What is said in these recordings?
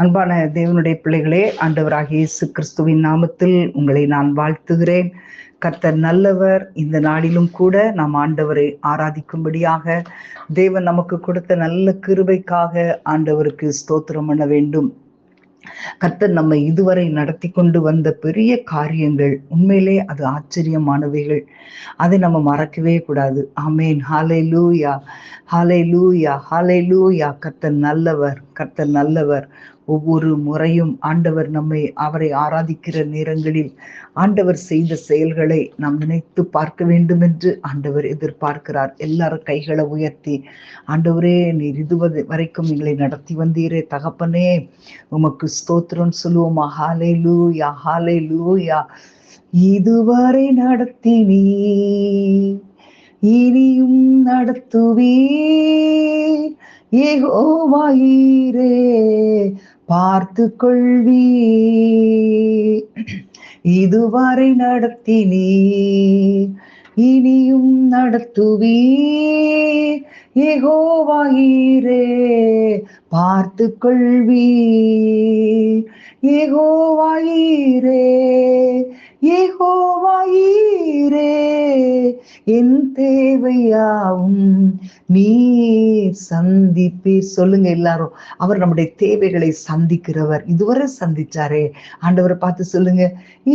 அன்பான தேவனுடைய பிள்ளைகளே, ஆண்டவராகிய இயேசு கிறிஸ்துவின் நாமத்தில் உங்களை நான் வாழ்த்துகிறேன். கர்த்தர் நல்லவர். இந்த நாளிலும் கூட நாம் ஆண்டவரை ஆராதிக்கும்படியாக தேவன் நமக்கு கொடுத்த நல்ல கிருபைக்காக ஆண்டவருக்கு ஸ்தோத்திரம் பண்ண வேண்டும். கர்த்தர் நம்மை இதுவரை நடத்தி கொண்டு வந்த பெரிய காரியங்கள் உண்மையிலே அது ஆச்சரியமானவைகள். அதை நம்ம மறக்கவே கூடாது. ஆமேன். ஹல்லேலூயா, ஹல்லேலூயா, ஹல்லேலூயா. கர்த்தர் நல்லவர், கர்த்தர் நல்லவர். ஒவ்வொரு முறையும் ஆண்டவர் அவரை ஆராதிக்கிற நேரங்களில் ஆண்டவர் செய்த செயல்களை நாம் நினைத்து பார்க்க வேண்டும் என்று ஆண்டவர் எதிர்பார்க்கிறார். எல்லாரும் கைகளை உயர்த்தி, ஆண்டவரே, நீர் இதுவரை வரைக்கும் எங்களை நடத்தி வந்தீரே தகப்பனே, உமக்கு ஸ்தோத்திரம் சொல்லுவோமா. ஹல்லேலூயா, ஹல்லேலூயா. இதுவரை நடத்தினீ, இனியும் நடத்துவீர். யெகோவாயீரே, பார்த்து கொள்வீர். இதுவரை நடத்தினீர், இனியும் நடத்துவீர். யெகோவாயீரே, பார்த்து கொள்வீர். யெகோவாயீரே, யெகோவாயீரே, என் தேவையாவும் நீர் சந்திப்பீர். சொல்லுங்க எல்லாரும், அவர் நம்முடைய தேவைகளை சந்திக்கிறவர். இதுவரை சந்திச்சாரே, ஆண்டவரை பார்த்து சொல்லுங்க,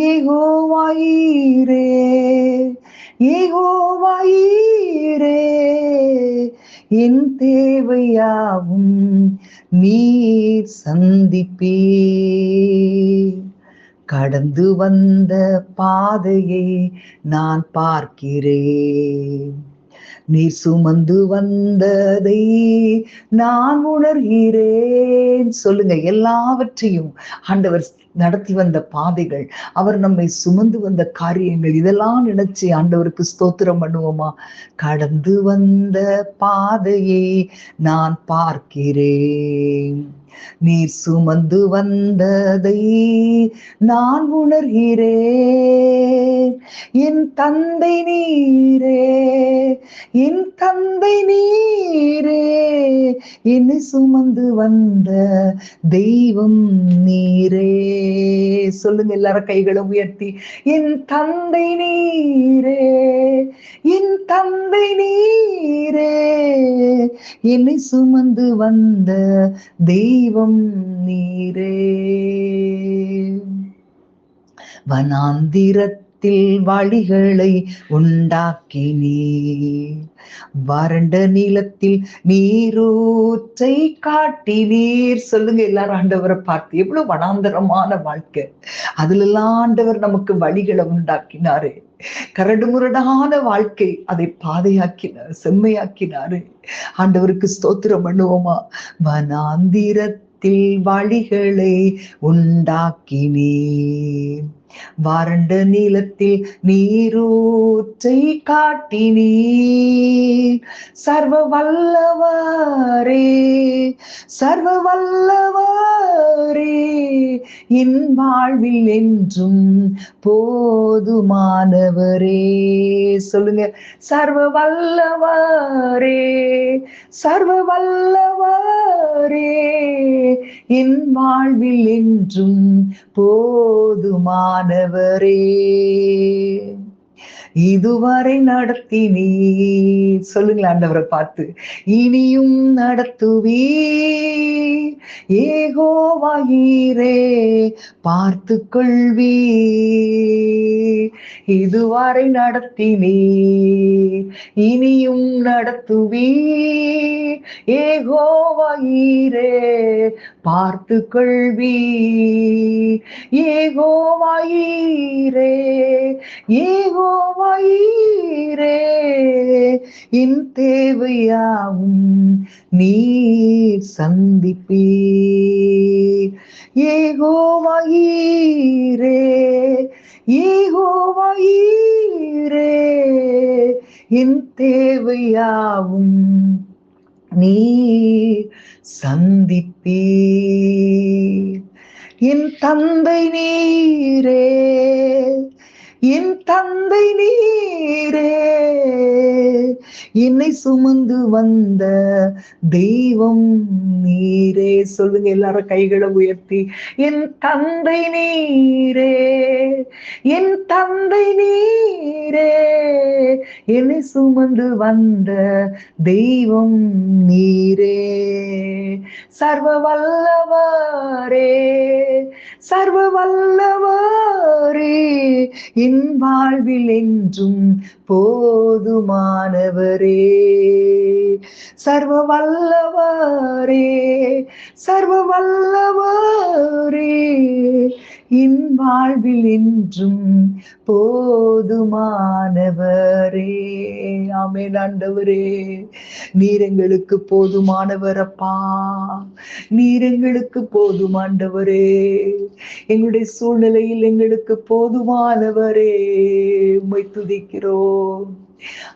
யெகோவாயீரே, யெகோவாயீரே, என் தேவையாவும் நீர் சந்திப்பீர். கடந்து வந்த பாதையை நான் பார்க்கிறேன், நீர் சுமந்து வந்ததை நான் உணர்கிறேன். சொல்லுங்க, எல்லாவற்றையும் ஆண்டவர் நடத்தி வந்த பாதைகள், அவர் நம்மை சுமந்து வந்த காரியங்கள், இதெல்லாம் நினைச்சு ஆண்டவருக்கு ஸ்தோத்திரம் பண்ணுவோமா. கடந்து வந்த பாதையை நான் பார்க்கிறேன், நீர் சுமந்து வந்ததை நான் உணர்கிறேன். என் தந்தை நீரே, என் தந்தை நீரே, என்னை சுமந்து வந்த தெய்வம் நீரே. சொல்லுங்க எல்லாரும் கைகளை உயர்த்தி, என் தந்தை நீரே, என் தந்தை நீரே, என்னை சுமந்து வந்த தெய்வம் நீரே. வனாந்திரத்தில் வழிகளை உண்டாக்கினீர், வறண்ட நிலத்தில் நீரூற்றை காட்டினீர். சொல்லுங்க எல்லாரும் ஆண்டவரை பார்த்து, எவ்வளவு வனாந்தரமான வாழ்க்கை, அதுல எல்லாம் ஆண்டவர் நமக்கு வழிகளை உண்டாக்கினாரு. கரடு முரடான வாழ்க்கை, அதை பாதையாக்கினார், செம்மையாக்கினாரு. ஆண்டவருக்கு ஸ்தோத்திரம் பண்ணுவோமா. வனாந்திரத்தில் வழிகளை உண்டாக்கினீர், வறண்ட நிலத்தில் நீரூற்றை காட்டினீர். சர்வ வல்லவரே, சர்வ வல்லவரே, என் வாழ்வில் என்றும் போதுமானவரே. சொல்லுங்க, சர்வ வல்லவரே, சர்வ வல்லவரே, என் வாழ்வில் என்றும் போதுமானவரே. இதுவரை நடத்தினீர். சொல்லுங்களா ஆண்டவரை பார்த்து, இனியும் நடத்துவீர். யெகோவாயீரே, பார்த்து கொள்வீர். இதுவரை நடத்தினீர், இனியும் நடத்துவீர். யெகோவாயீரே, பார்த்து கொள்வீர். யெகோவாயீரே, யெகோவாயீரே, என் தேவையாவும் நீர் சந்திப்பீர். யெகோவாயீரே, யெகோவாயீரே, என் தேவையாவும் நீர் சந்திப்பீர். என் தந்தை நீரே, என் தந்தை நீரே, என்னை சுமந்து வந்த தெய்வம் நீரே. சொல்லுங்க எல்லாரும் கைகளை உயர்த்தி, என் தந்தை நீரே, என் தந்தை நீரே, என்னை சுமந்து வந்த தெய்வம் நீரே. சர்வ வல்லவரே, சர்வ வல்லவரே, என் வாழ்வில் என்றும் போதுமானவரே. சர்வ வல்லவரே, சர்வ வல்லவரே, என் வாழ்வில் என்றும் போதுமானவரே. ஆமென். ஆண்டவரே, நீர் எங்களுக்கு போதுமானவர் அப்பா, நீர் எங்களுக்கு போதுமாண்டவரே. எங்களுடைய சூழ்நிலையில் எங்களுக்கு போதுமானவரே, உம்மை துதிக்கிறோம்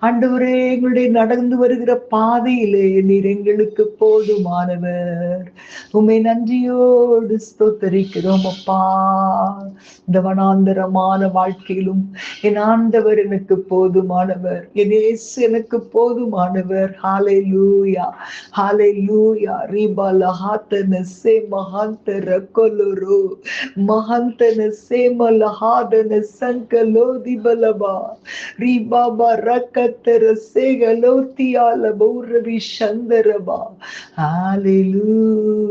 ஆண்டவரே. எங்களுடைய நடந்து வருகிற பாதையிலே நீர் எங்களுக்கு போதுமானவர். உம்மை நன்றியோடு ஸ்தோத்தரிக்கிறோம் அப்பா. இந்த வனாந்தரமான வாழ்க்கையிலும் என் ஆண்டவர் எனக்கு போதுமானவர், என் இயேசு எனக்கு போதுமானவர். ஹalleluya, ஹalleluya. ரிபல ஹாத்தன சே மஹாந்தர கொலரு மஹாந்தன சே மலஹாதன சங்கலோதி பலபா ரிபாபா ரக்கத்தர சேகலோத்தியால பௌரவி சந்தரபா. ஹalleluya.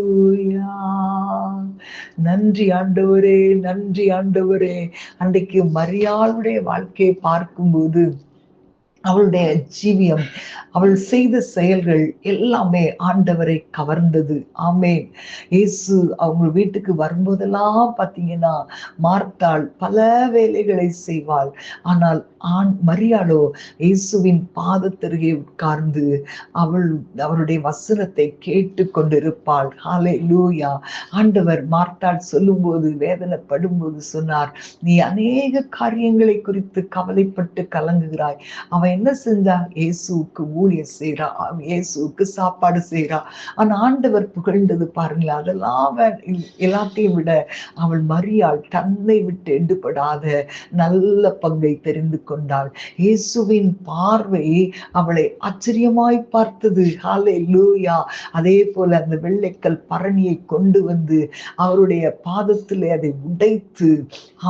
நன்றி ஆண்டவரே, நன்றி ஆண்டவரே. அன்றைக்கு மரியாளுடைய வாழ்க்கையை பார்க்கும்போது அவளுடைய ஜீவியம், அவள் செய்த செயல்கள் எல்லாமே ஆண்டவரை கவர்ந்தது. ஆமென். இயேசு அவங்க வீட்டுக்கு வரும்போதெல்லாம் பார்த்தீங்கன்னா மார்த்தாள் பல வேலைகளை செய்வாள். ஆனால் மரியாளோ இயேசுவின் பாதத்தருகே உட்கார்ந்து அவருடைய வசனத்தை கேட்டு கொண்டிருப்பாள். ஹalleluya. ஆண்டவர் மார்த்தாள் சொல்லும்போது, வேதனைப்படும்போது சொன்னார், நீ அநேக காரியங்களை குறித்து கவலைப்பட்டு கலங்குகிறாய். அவன் என்ன செஞ்சா? இயேசுவுக்கு ஊழியம் செய்யறா, இயேசுவுக்கு சாப்பாடு செய்யறா. ஆனா ஆண்டவர் புகழ்ந்தது பாருங்களேன், அதெல்லாம் எல்லாத்தையும் விட அவள் மரியாள் தன்னை விட்டு எடுபடாத நல்ல பங்கை தெரிந்து கொண்டாள். இயேசுவின் பார்வை அவளை ஆச்சரியமாய் பார்த்தது. ஹalleluya. அதே போல அந்த வெள்ளைக்கல் பரணியை கொண்டு வந்து அவருடைய பாதத்திலே அதை உடைத்து,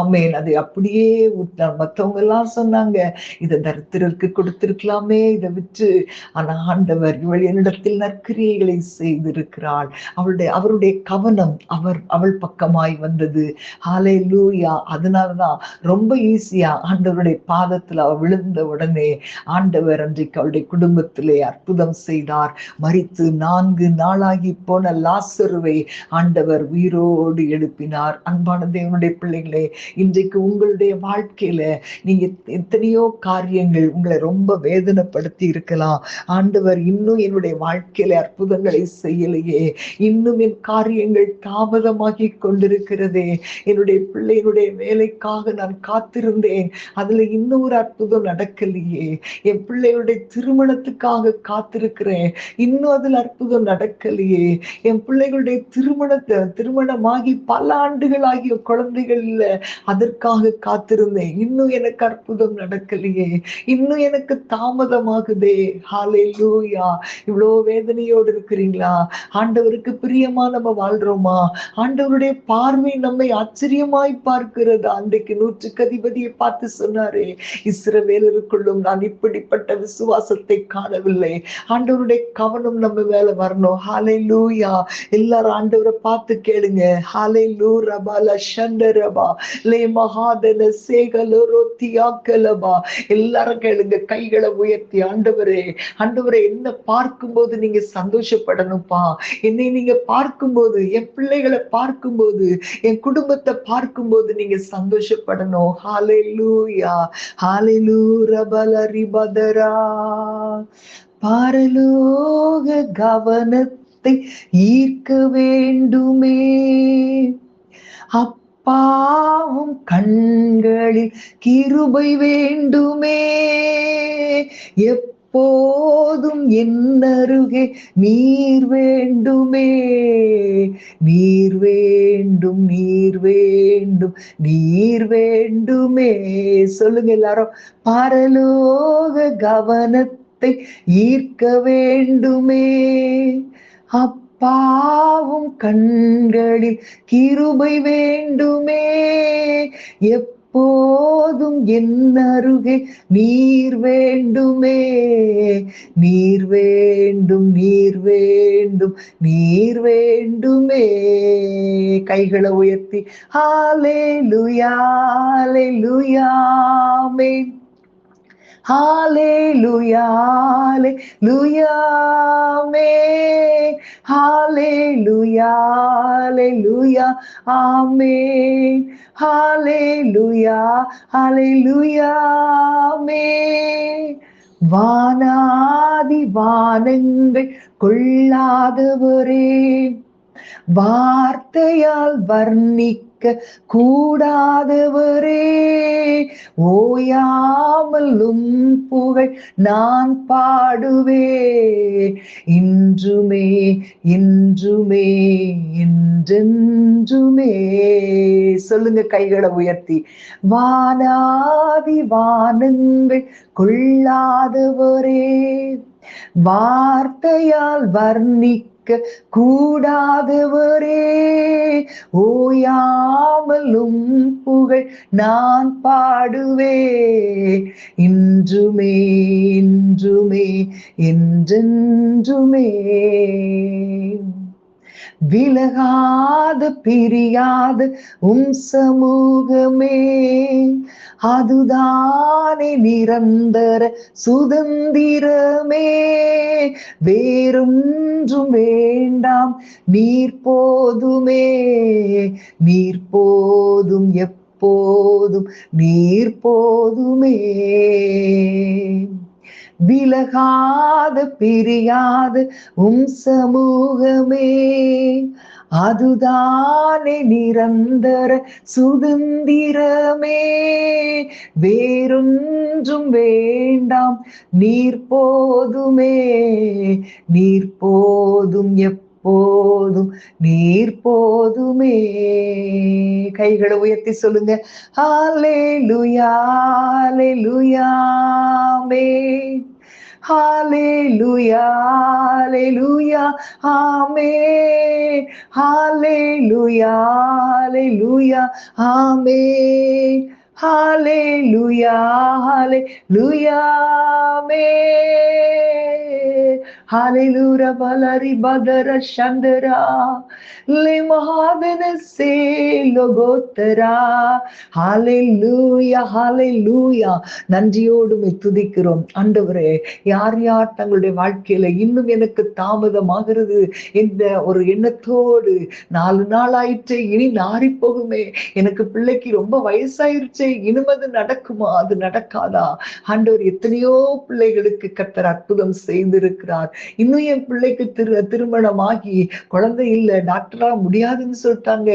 ஆமென், அதை அப்படியே விட்டார். மற்றவங்க எல்லாம் சொன்னாங்க, இதை தரித்திரருக்கு கொடுத்திருக்கலாமே, இதை விற்று. ஆனா ஆண்டவர், இவள் என்னிடத்தில் நற்கிரியைகளை செய்திருக்கிறாள். அவருடைய கவனம் அவள் பக்கமாய் வந்தது. ஹalleluya. அதனாலதான் ரொம்ப ஈஸியா ஆண்டவருடைய பாதத்துல அவள் விழுந்த உடனே ஆண்டவர் அன்றைக்கு அவளுடைய குடும்பத்திலே அற்புதம் செய்தார். மரித்து 4 நாளாகி போன லாசருவை ஆண்டவர் உயிரோடு எழுப்பினார். அன்பான தேவனுடைய பிள்ளைகளே, இன்றைக்கு உங்களுடைய வாழ்க்கையில நீங்க எத்தனையோ காரியங்கள் உங்களை ரொம்ப வேதனைப்படுத்தி இருக்கலாம். ஆண்டவர் இன்னும் என்னுடைய வாழ்க்கையில அற்புதங்களை செய்யலையே, இன்னும் என் காரியங்கள் தாமதமாகி கொண்டிருக்கிறதே, என்னுடைய பிள்ளையினுடைய வேலைக்காக நான் காத்திருந்தேன், அதுல இன்னும் ஒரு அற்புதம் நடக்கலையே, என் பிள்ளையுடைய திருமணத்துக்காக காத்திருக்கிறேன், இன்னும் அதுல அற்புதம் நடக்கலையே, என் பிள்ளைகளுடைய திருமணமாகி பல ஆண்டுகள் ஆகிய குழந்தைகள் இல்ல, அதற்காக காத்திருந்தேன், இன்னும் எனக்கு அற்புதம் நடக்கலையே, இன்னும் எனக்கு தாமதமாகுதே. ஹalleluya. இவ்வளோ வேதனையோடு இருக்கிறீங்களா? ஆண்டவருக்கு பிரியமா நம்ம வாழ்றோமா? ஆண்டவருடைய பார்வை நம்மை ஆச்சரியமாய் பார்க்கிறது. அன்றைக்கு 100க்கு அதிபதியை பார்த்து சொன்னாரே, இஸ்ரவேலருக்குள்ளும் நான் இப்படிப்பட்ட விசுவாசத்தை காணவில்லை. ஆண்டவருடைய கவனம் நம்ம மேல வரணும். ஹalleluya. எல்லாரும் ஆண்டவரை பார்த்து கேளுங்க. ஹalleluya பல ஷண்டரபா லே மகாதன சேகலரோத்தியாக்கலபா. எல்லாரும் கேளுங்க, கைகளை உயர்த்தி, ஆண்டவரே, ஆண்டவரை என்ன பார்க்கும்போது நீங்க சந்தோஷப்படணும்ப்பா. என்னை நீங்க பார்க்கும்போது, என் பிள்ளைகளை பார்க்கும்போது, என் குடும்பத்தை பார்க்கும்போது நீங்க சந்தோஷப்படணும். ஹalleluya. ஹalleluya பல ரிபதரா. பரலோக கவனத்தை ஈர்க்க வேண்டுமே, அப்பாவும் கண்களில் கிருபை வேண்டுமே, எப்போதும் என்னருகே நீர் வேண்டுமே, நீர் வேண்டும், நீர் வேண்டும், நீர் வேண்டுமே. சொல்லுங்க எல்லாரும், பரலோக கவனத்தை உள்ளத்தை ஈர்க்க வேண்டுமே. அப்பாவும் கண்களில் கிருபை வேண்டுமே. எப்போதும் என் அருகே நீர் வேண்டுமே. நீர் வேண்டும், நீர் வேண்டும், நீர் வேண்டுமே. கைகளை உயர்த்தி ஹல்லேலூயா, ஹல்லேலூயா, ஆமென். ஹல்லேலூயா, ஹல்லேலூயா, ஆமென். ஹல்லேலூயா, ஹல்லேலூயா, ஆமென். ஹல்லேலூயா, ஹல்லேலூயா, ஆமென். வானாதி வானங்கள் கொள்ளாதவரே, வார்த்தையால் வர்ணிக்க கூடாதவரே, ஓயாமலும் புகழ் நான் பாடுவே. இன்றுமே இன்றுமே என்றென்றுமே. சொல்லுங்க கைகளை உயர்த்தி. வானாதி வானங்கள் கொள்ளாதவரே, வார்த்தையால் வர்ணிக்க கூடாதவரே, ஓயாமலும் புகழ் நான் பாடுவே. இன்றுமே இன்றுமே என்றென்றுமே. விலகாத பிரியாத சமூகமே, அதுதானே நிரந்தர சுதந்திரமே. வேறொன்றும் வேண்டாம், நீர் போதுமே. நீர் போதும், எப்போதும் நீர் போதுமே. விலகாத பிரியாத சமூகமே, அதுதானே நிரந்தர சுதந்திரமே. வேறொன்றும் வேண்டாம், நீர் போதுமே. நீர் போதும், எப்போதும் நீர் போதுமே. கைகளை உயர்த்தி சொல்லுங்க. ஹல்லேலூயா, ஹல்லேலூயா, ஆமென். ஹல்லேலூயா, ஹல்லேலூயா, ஆமென். ஹல்லேலூயா, ஹல்லேலூயா, ஆமென். ஹல்லேலூயா, ஹல்லேலூயா, ஆமென். ஹல்லேலூயா பலரி பதர சந்தரா லே மகாதன சே லோகோத்தரா. ஹல்லேலூயா, ஹல்லேலூயா. நன்றியோடு துதிக்கிறோம் ஆண்டவரே. யார் யார் தங்களுடைய வாழ்க்கையில இன்னும் எனக்கு தாமதமாகிறது என்ற ஒரு எண்ணத்தோடு 4 நாள் ஆயிற்று, இனி நாரி போகுமே, எனக்கு பிள்ளைக்கு ரொம்ப வயசாயிருச்சே, இனிமே அது நடக்குமா, அது நடக்காதா? ஆண்டவர் எத்தனையோ பிள்ளைகளுக்கு கர்த்தர் அற்புதம் செய்திருக்கிறார். இன்னும் என் பிள்ளைக்கு திருமணமாகி குழந்தை இல்லை, டாக்டரா முடியாதுன்னு சொல்லிட்டாங்க,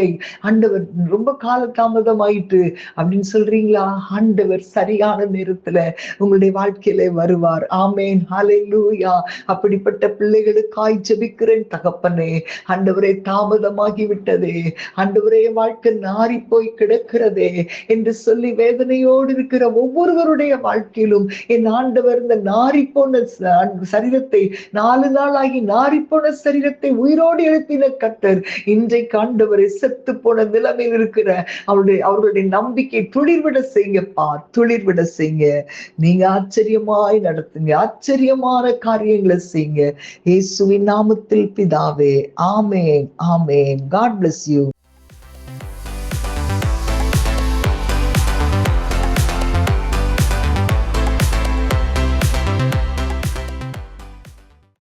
ஆண்டவர் ரொம்ப கால தாமதம் ஆயிட்டு அப்படின்னு சொல்றீங்களா? ஆண்டவர் சரியான நேரத்துல உங்களுடைய வாழ்க்கையில வருவார். ஆமென், ஹல்லேலூயா. அப்படிப்பட்ட பிள்ளைகளுக்காய் ஜெபிக்கிறேன் தகப்பனே. ஆண்டவரே, தாமதமாகி விட்டதே, ஆண்டவரே, வாழ்க்கை நாரி போய் கிடக்கிறதே என்று சொல்லி வேதனையோடு இருக்கிற ஒவ்வொருவருடைய வாழ்க்கையிலும் என் ஆண்டவர் இந்த நாரி போன சரீரத்தை 4 நாளாகி நாரி போன சரீரத்தை உயிரோடு எழுப்பின கர்த்தர் இன்றைக்கு ஆண்டவரை செத்து போன நிலைமையில் இருக்கிற அவர்களுடைய நம்பிக்கை துளிர்விட செய்யுங்கப்பா, துளிர்விட செய்யுங்க. நீங்க ஆச்சரியமாய் நடத்துங்க, ஆச்சரியமான காரியங்களை செய்யுங்க. இயேசுவின் நாமத்தில் பிதாவே, ஆமென், ஆமென். God bless you.